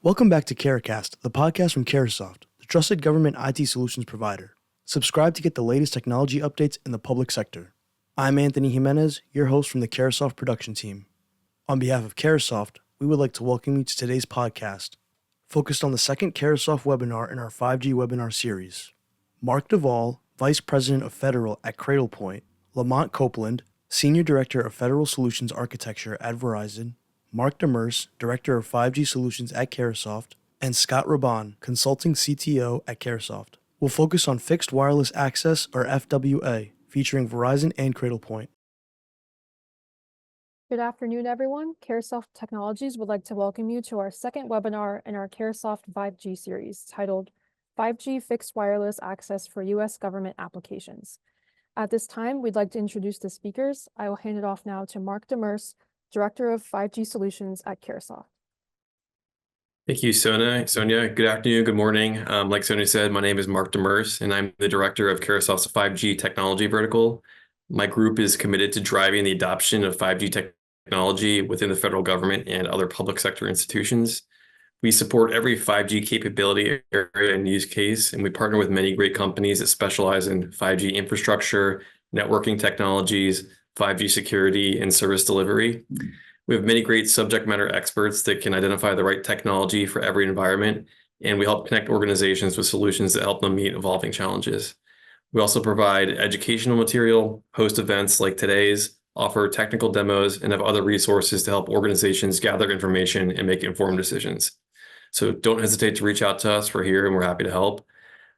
Welcome back to CARAHCAST, the podcast from CARASOFT, the trusted government IT solutions provider. Subscribe to get the latest technology updates in the public sector. I'm Anthony Jimenez, your host from the CARASOFT production team. On behalf of CARASOFT, we would like to welcome you to today's podcast, focused on the second CARASOFT webinar in our 5G webinar series. Mark Duvall, Vice President of Federal at Cradlepoint, Lamont Copeland, Senior Director of Federal Solutions Architecture at Verizon, Mark Demers, Director of 5G Solutions at CARASOFT, and Scott Raban, Consulting CTO at CARASOFT, will focus on Fixed Wireless Access, or FWA, featuring Verizon and Cradlepoint. Good afternoon, everyone. CARASOFT Technologies would like to welcome you to our second webinar in our CARASOFT 5G series titled 5G Fixed Wireless Access for U.S. Government Applications. At this time, we'd like to introduce the speakers. I will hand it off now to Mark Demers, Director of 5G Solutions at CARASOFT. Thank you, Sonia. Good afternoon, good morning. Like Sonia said, my name is Mark Demers, and I'm the Director of CARASOFT's 5G technology vertical. My group is committed to driving the adoption of 5G technology within the federal government and other public sector institutions. We support every 5G capability area and use case, and we partner with many great companies that specialize in 5G infrastructure, networking technologies, 5G security, and service delivery. We have many great subject matter experts that can identify the right technology for every environment, and we help connect organizations with solutions that help them meet evolving challenges. We also provide educational material, host events like today's, offer technical demos, and have other resources to help organizations gather information and make informed decisions. So don't hesitate to reach out to us. We're here and we're happy to help.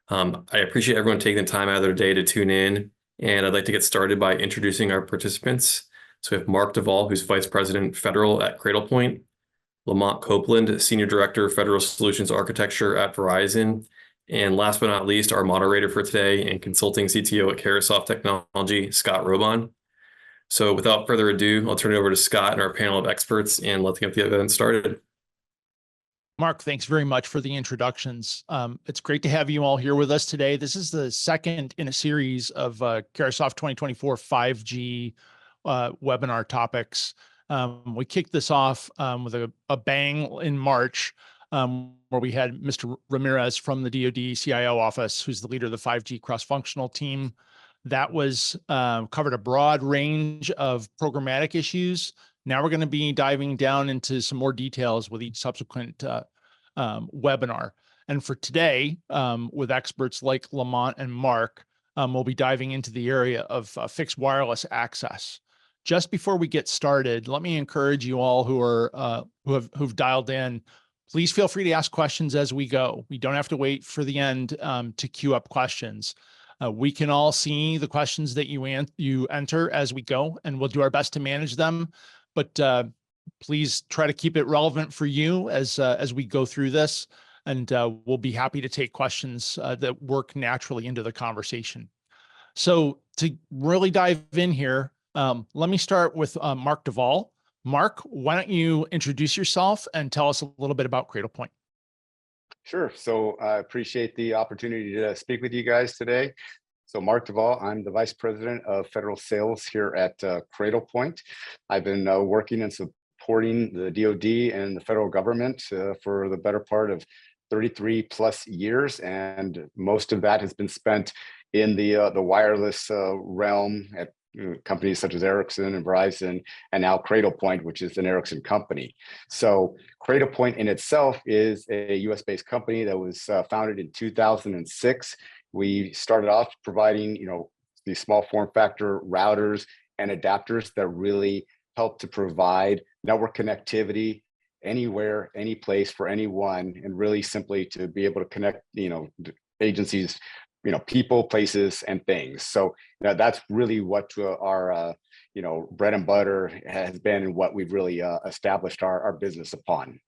I appreciate everyone taking the time out of their day to tune in, and I'd like to get started by introducing our participants. So we have Mark Duvall, who's Vice President Federal at Cradlepoint, Lamont Copeland, Senior Director of Federal Solutions Architecture at Verizon, and last but not least, our moderator for today and Consulting CTO at CARASOFT Technology, Scott Raban. So without further ado, I'll turn it over to Scott and our panel of experts, and let's get the event started. Mark, thanks very much for the introductions. It's great to have you all here with us today. This is the second in a series of CARASOFT 2024 5G webinar topics. We kicked this off with a bang in March, where we had Mr. Ramirez from the DoD CIO office, who's the leader of the 5G cross-functional team. That was covered a broad range of programmatic issues. Now we're going to be diving down into some more details with each subsequent webinar. And for today, with experts like Lamont and Mark, we'll be diving into the area of fixed wireless access. Just before we get started, let me encourage you all who've dialed in. Please feel free to ask questions as we go. We don't have to wait for the end to queue up questions. We can all see the questions that you enter as we go, and we'll do our best to manage them. But please try to keep it relevant for you as we go through this, and we'll be happy to take questions that work naturally into the conversation. So to really dive in here, let me start with Mark Duvall. Mark, why don't you introduce yourself and tell us a little bit about Cradlepoint? Sure. So I appreciate the opportunity to speak with you guys today. So Mark Duvall, I'm the Vice President of Federal Sales here at Cradlepoint. I've been working and supporting the DoD and the federal government for the better part of 33 plus years, and most of that has been spent in the wireless realm at companies such as Ericsson and Verizon, and now Cradlepoint, which is an Ericsson company. So Cradlepoint in itself is a US-based company that was founded in 2006. We started off providing, these small form factor routers and adapters that really help to provide network connectivity anywhere, any place for anyone, and really simply to be able to connect, agencies, people, places, and things. So that's really what our, bread and butter has been, and what we've really established our business upon.